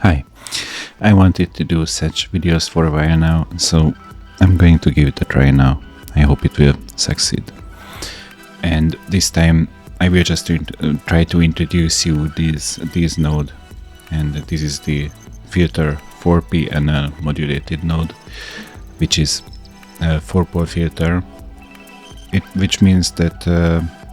Hi, I wanted to do such videos for a while now, so I'm going to give it a try now. I hope it will succeed. And this time I will just try to introduce you this node, and this is the filter 4P NL Modulated node, which is a 4-pole filter, which means that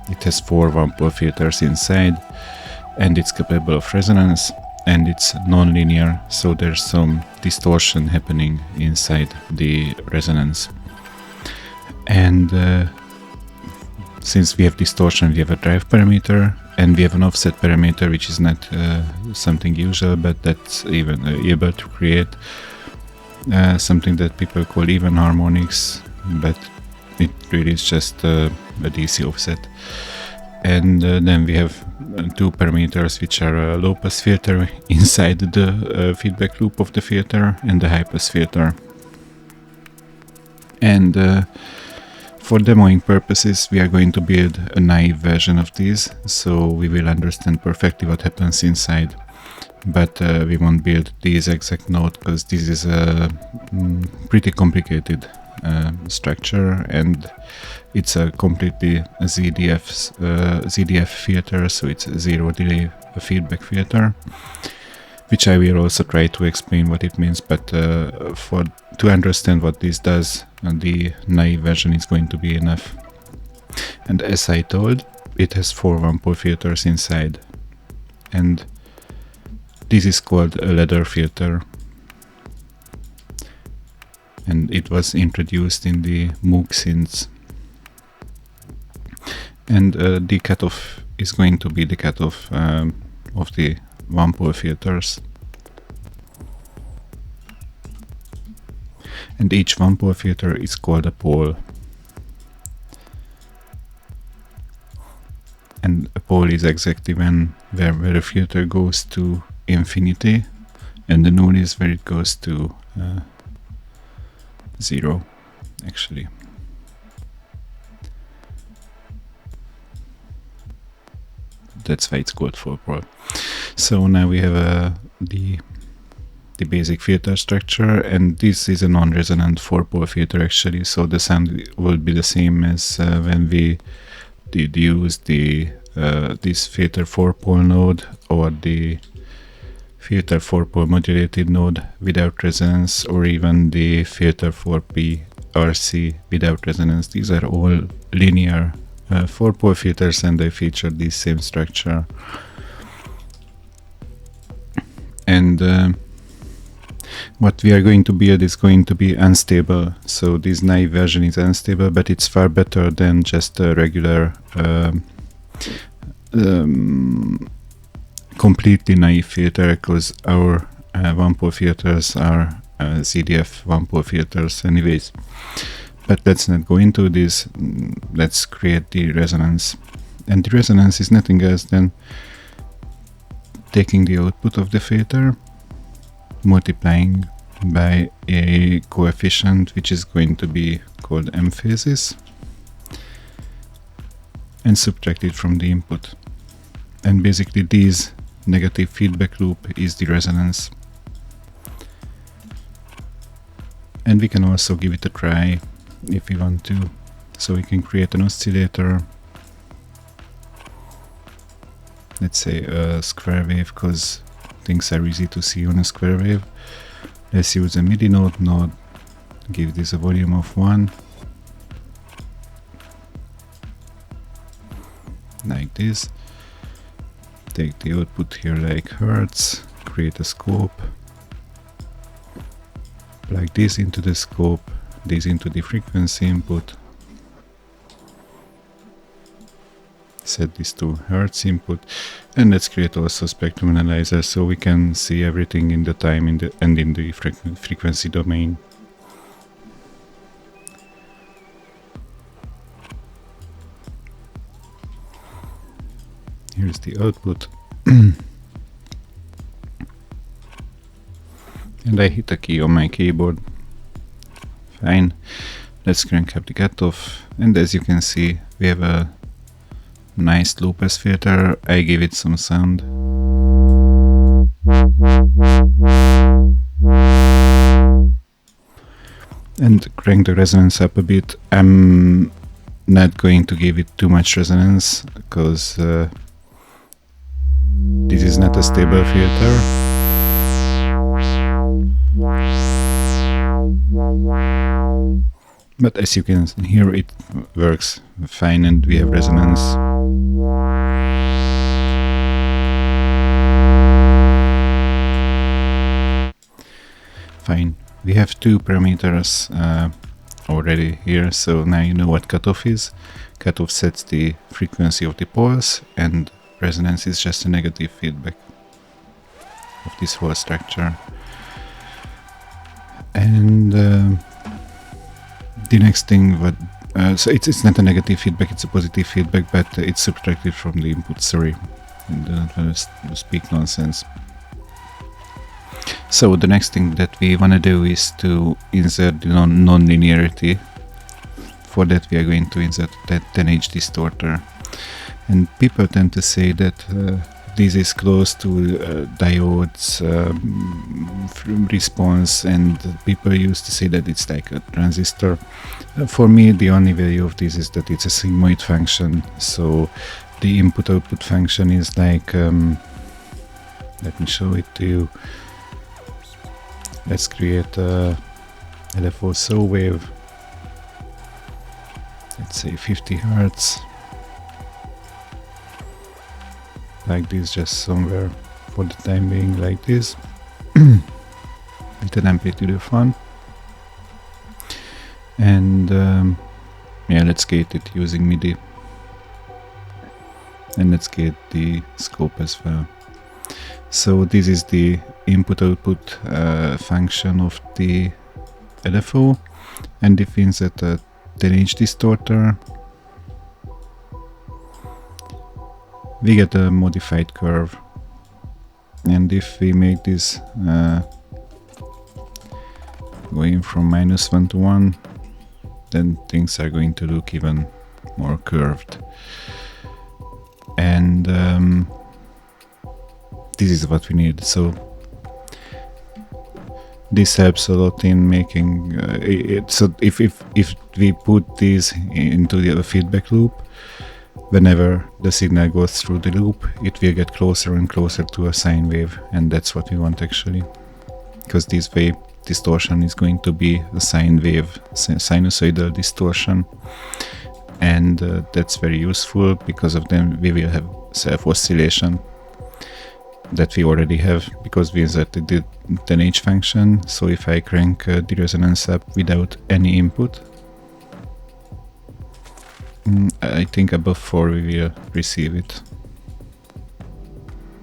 it has 4 1-pole filters inside, and it's capable of resonance, and it's non-linear, so there's some distortion happening inside the resonance. And since we have distortion, we have a drive parameter and we have an offset parameter, which is not something usual, but that's even able to create something that people call even harmonics, but it really is just a DC offset. And then we have 2 parameters, which are a low pass filter inside the feedback loop of the filter and the high pass filter. And for demoing purposes, we are going to build a naive version of these, so we will understand perfectly what happens inside. But we won't build this exact node because this is a pretty complicated structure, and it's a completely ZDF filter, so it's a zero delay feedback filter, which I will also try to explain what it means. But to understand what this does, the naive version is going to be enough. And as I told, it has 4 1-pole filters inside, and this is called a ladder filter, and it was introduced in the Moog synths. And the cutoff is going to be the cutoff of the 1-pole filters. And each 1-pole filter is called a pole. And a pole is exactly where a filter goes to infinity, and the null is where it goes to 0, actually. That's why it's called 4-pole. So now we have the basic filter structure, and this is a non-resonant 4-pole filter actually, so the sound will be the same as when we did use this filter 4-pole node or the filter 4-pole modulated node without resonance, or even the filter 4P RC without resonance. These are all linear 4-pole filters, and they feature this same structure. And what we are going to build is going to be unstable. So this naive version is unstable, but it's far better than just a regular completely naive filter, because our 1-pole filters are ZDF 1-pole filters anyways. But let's not go into this. Let's create the resonance. And the resonance is nothing else than taking the output of the filter, multiplying by a coefficient which is going to be called M phases, and subtract it from the input. And basically this negative feedback loop is the resonance. And we can also give it a try if we want to. So we can create an oscillator, let's say a square wave, because things are easy to see on a square wave. Let's use a MIDI node, give this a volume of 1, like this. Take the output here like hertz, create a scope, plug this into the scope, this into the frequency input, set this to hertz input, and let's create also spectrum analyzer so we can see everything in the time and in the frequency domain. Here's the output. And I hit a key on my keyboard. Fine. Let's crank up the cutoff, and as you can see, we have a nice low pass filter. I give it some sound. and crank the resonance up a bit. I'm not going to give it too much resonance because this is not a stable filter. But as you can hear, it works fine and we have resonance. Fine. We have two parameters already here, so now you know what cutoff is. Cutoff sets the frequency of the pulse, and resonance is just a negative feedback of this whole structure. And the next thing, so it's not a negative feedback, it's a positive feedback, but it's subtracted from the input. Sorry, I don't want to speak nonsense. So the next thing that we want to do is to insert the non-linearity. For that we are going to insert that 10H distorter. And people tend to say that this is close to diodes response, and people used to say that it's like a transistor. For me, the only value of this is that it's a sigmoid function. So the input-output function is like, let me show it to you. Let's create a LFO saw wave. Let's say 50 Hertz. Like this, just somewhere for the time being, like this. With an amplitude of 1. And yeah, let's gate it using MIDI. And let's gate the scope as well. So this is the input-output function of the LFO, and if we insert a 10H distorter, we get a modified curve. And if we make this going from -1 to 1, then things are going to look even more curved. And this is what we need. So this helps a lot in making so if we put this into the feedback loop, whenever the signal goes through the loop, it will get closer and closer to a sine wave, and that's what we want actually, because this way distortion is going to be a sine wave, sinusoidal distortion, and that's very useful, because of them we will have self-oscillation that we already have because we inserted the 10H function. So if I crank the resonance up without any input, I think above 4 we will receive it.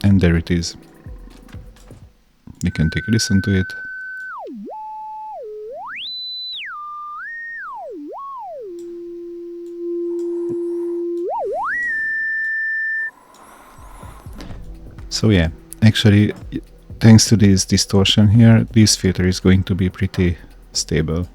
And there it is. We can take a listen to it. So yeah, actually, thanks to this distortion here, this filter is going to be pretty stable.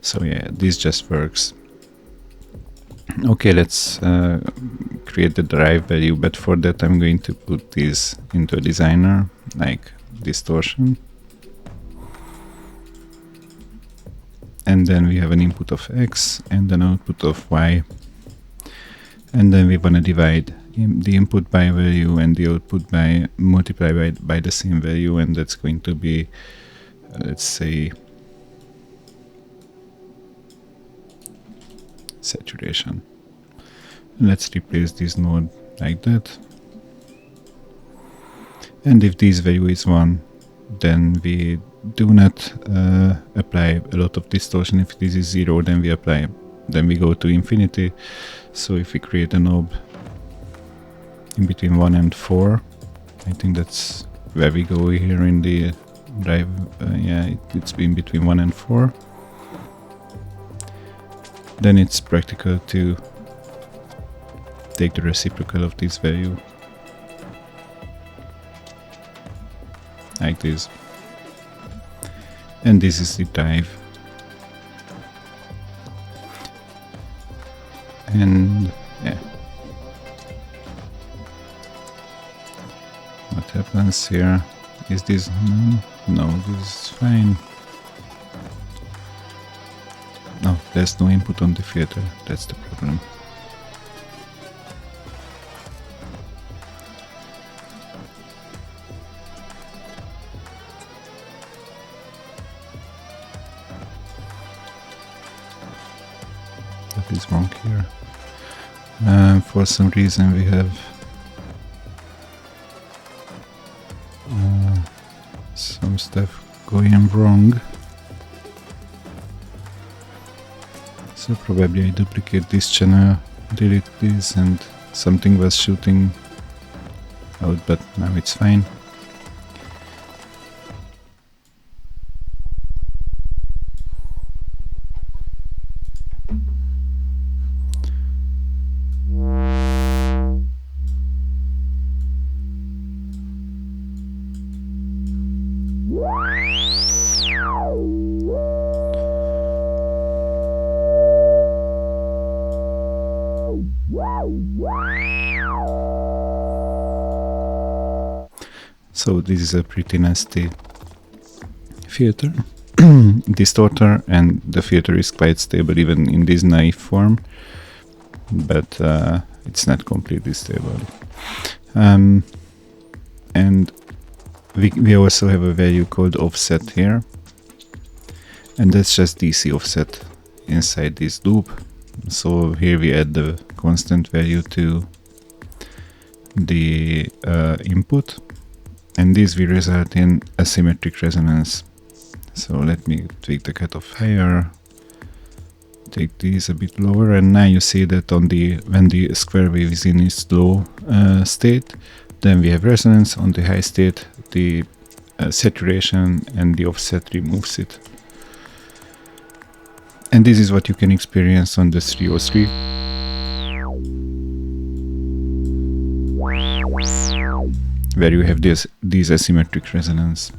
So yeah, this just works. Okay, let's create the drive value, but for that I'm going to put this into a designer, like distortion. And then we have an input of X and an output of Y. And then we want to divide the input by a value and the output by multiply by the same value, and that's going to be, let's say, saturation. Let's replace this node like that. And if this value is 1, then we do not apply a lot of distortion. If this is 0, then we apply, then we go to infinity. So if we create a knob in between 1 and 4, I think that's where we go here in the drive. Yeah, it's in between 1 and 4. Then it's practical to take the reciprocal of this value, like this. And this is the drive. And yeah, what happens here? Is this no, this is fine. No, there's no input on the filter, that's the problem. What is wrong here? For some reason we have some stuff going wrong. So probably I duplicate this channel, delete this, and something was shooting out, but now it's fine. So this is a pretty nasty filter, distorter, and the filter is quite stable even in this naive form, but it's not completely stable. And we also have a value called offset here, and that's just DC offset inside this loop. So here we add the constant value to the input, and this will result in asymmetric resonance. So let me take the cutoff higher, take these a bit lower, and now you see that on when the square wave is in its low state, then we have resonance. On the high state, the saturation and the offset removes it. And this is what you can experience on the 303. Where you have these asymmetric resonance.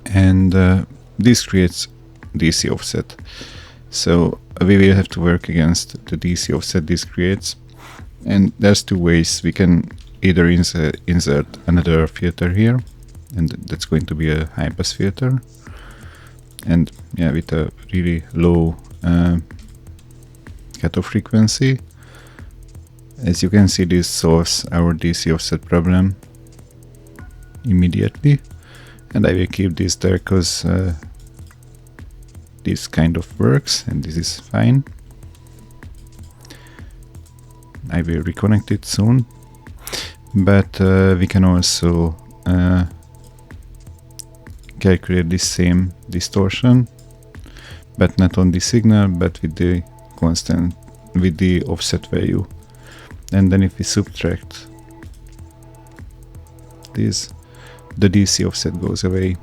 And this creates DC offset. So we will have to work against the DC offset this creates. And there's two ways. We can either insert another filter here, and that's going to be a high pass filter. And yeah, with a really low cutoff frequency. As you can see, this solves our DC offset problem immediately, and I will keep this there because this kind of works and this is fine. I will reconnect it soon, but we can also calculate this same distortion, but not on the signal, but with the constant, with the offset value. And then if we subtract this, the DC offset goes away,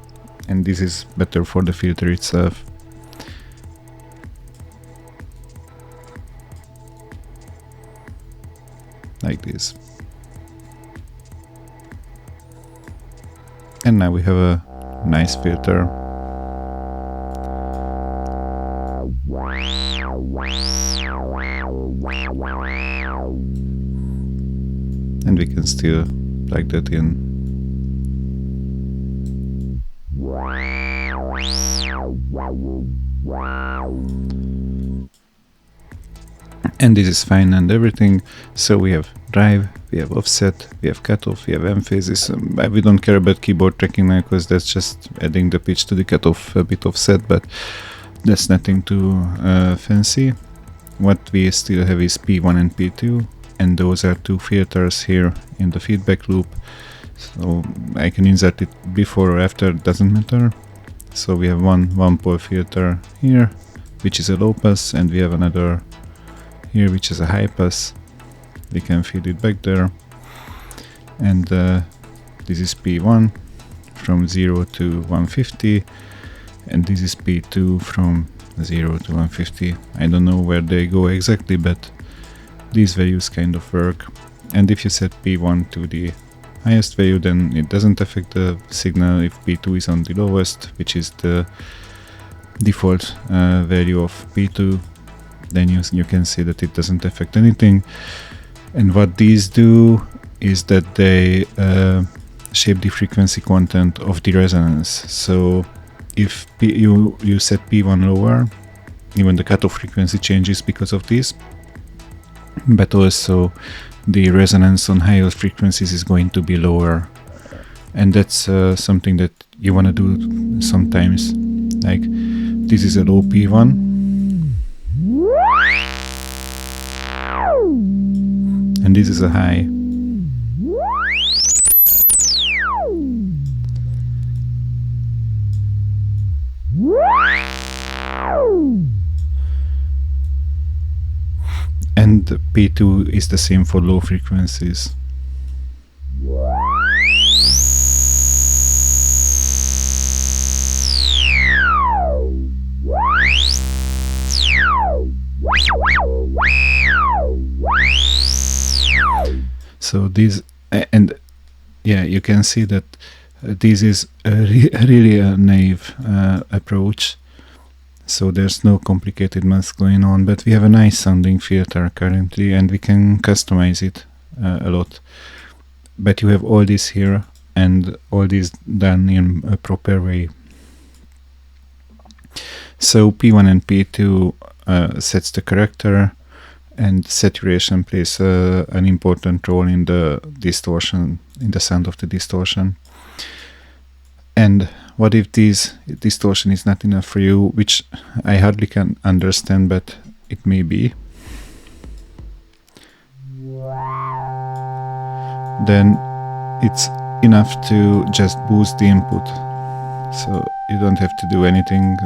and this is better for the filter itself. Like this. And now we have a nice filter. And we can still plug that in. And this is fine and everything. So we have drive, we have offset, we have cutoff, we have M phases. We don't care about keyboard tracking now because that's just adding the pitch to the cutoff, a bit offset, but that's nothing too fancy. What we still have is P1 and P2, and those are two filters here in the feedback loop. So I can insert it before or after, doesn't matter. So we have one pole filter here, which is a low pass, and we have another here, which is a high pass. We can feed it back there. And this is P1 from 0 to 150, and this is P2 from 0 to 150. I don't know where they go exactly, but these values kind of work. And if you set P1 to the highest value, then it doesn't affect the signal. If P2 is on the lowest, which is the default value of P2, then you can see that it doesn't affect anything. And what these do is that they shape the frequency content of the resonance. So if you set P1 lower, even the cutoff frequency changes because of this, but also the resonance on higher frequencies is going to be lower. And that's something that you want to do sometimes. Like this is a low P1, and this is a high. And P2 is the same for low frequencies. So these, and yeah, you can see that this is really a naive approach. So there's no complicated math going on, but we have a nice sounding filter currently, and we can customize it a lot. But you have all this here, and all this done in a proper way. So P1 and P2 sets the character, and saturation plays an important role in the distortion, in the sound of the distortion. And what if this distortion is not enough for you, which I hardly can understand, but it may be. Then it's enough to just boost the input. So you don't have to do anything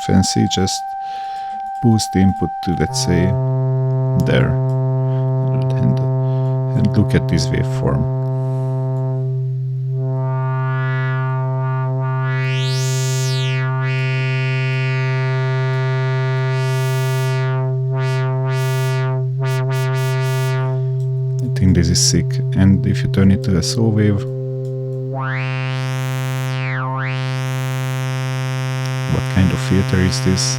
fancy, just boost the input to, let's say, there. And look at this waveform. I think this is sick. And if you turn it to a saw wave, what kind of filter is this?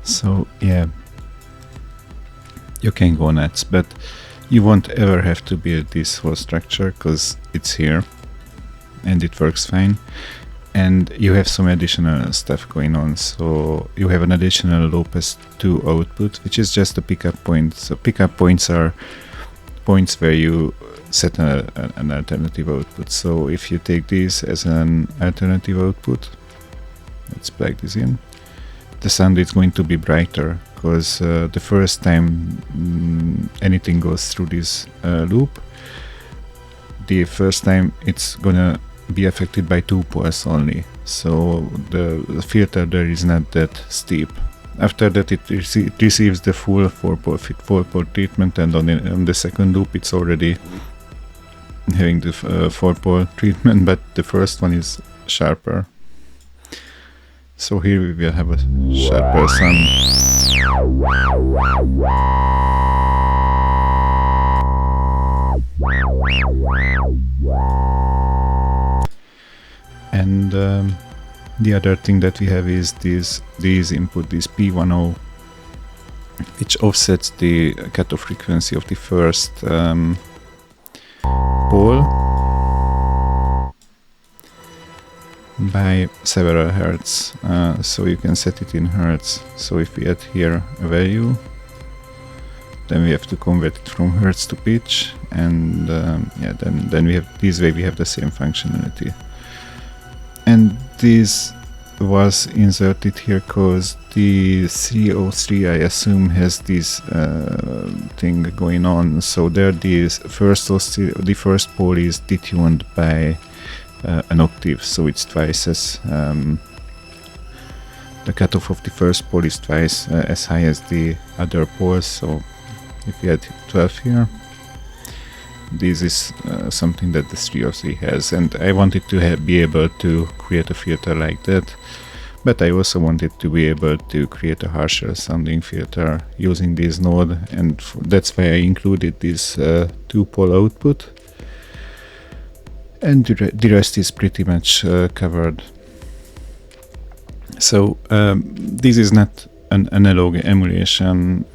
So yeah, you can go nuts, but you won't ever have to build this whole structure because it's here and it works fine. And you have some additional stuff going on. So you have an additional low pass 2 output, which is just a pickup point. So pickup points are points where you set an alternative output. So if you take this as an alternative output, let's plug this in, the sound is going to be brighter because the first time anything goes through this loop, the first time it's gonna be affected by 2 pulses only. So the filter there is not that steep. After that it receives the full 4-pole treatment, and on the second loop it's already having the 4-pole treatment, but the first one is sharper. So here we will have a sharper sound. And the other thing that we have is these input, this P10, which offsets the cutoff frequency of the first pole by several hertz. So you can set it in hertz. So if we add here a value, then we have to convert it from hertz to pitch, and yeah, then we have this way we have the same functionality. And this was inserted here because the 303, I assume, has this thing going on. So there the first pole is detuned by an octave, so it's twice as the cutoff of the first pole is twice as high as the other poles. So if we had 12 here, this is something that the 303 has, and I wanted to be able to create a filter like that, but I also wanted to be able to create a harsher sounding filter using this node, and that's why I included this 2-pole output, and the rest is pretty much covered. So this is not an analog emulation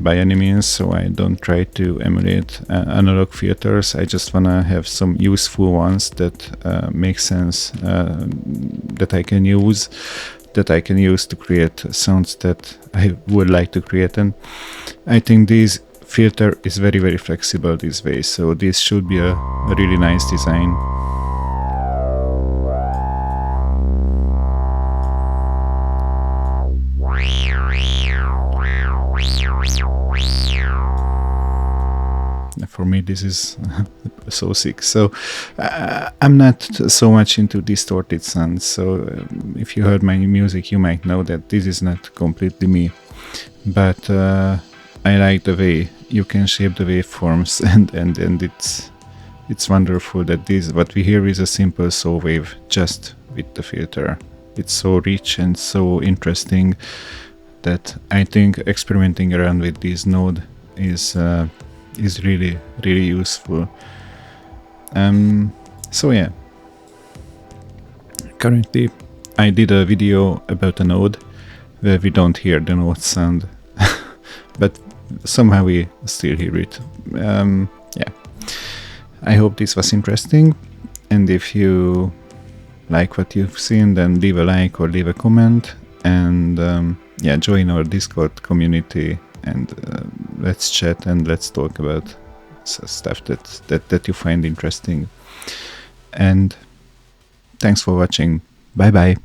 by any means, so I don't try to emulate analog filters. I just wanna have some useful ones that make sense, that I can use to create sounds that I would like to create. And I think this filter is very, very flexible this way, so this should be a really nice design. For me, this is so sick. So I'm not so much into distorted sounds. So if you heard my music, you might know that this is not completely me. But I like the way you can shape the waveforms, and it's wonderful that what we hear is a simple saw wave just with the filter. It's so rich and so interesting that I think experimenting around with this node is really, really useful. So yeah, currently I did a video about a node where we don't hear the node sound, but somehow we still hear it. Yeah, I hope this was interesting, and if you like what you've seen, then leave a like or leave a comment, and yeah, join our Discord community, and let's chat and let's talk about stuff that you find interesting. And thanks for watching. Bye bye.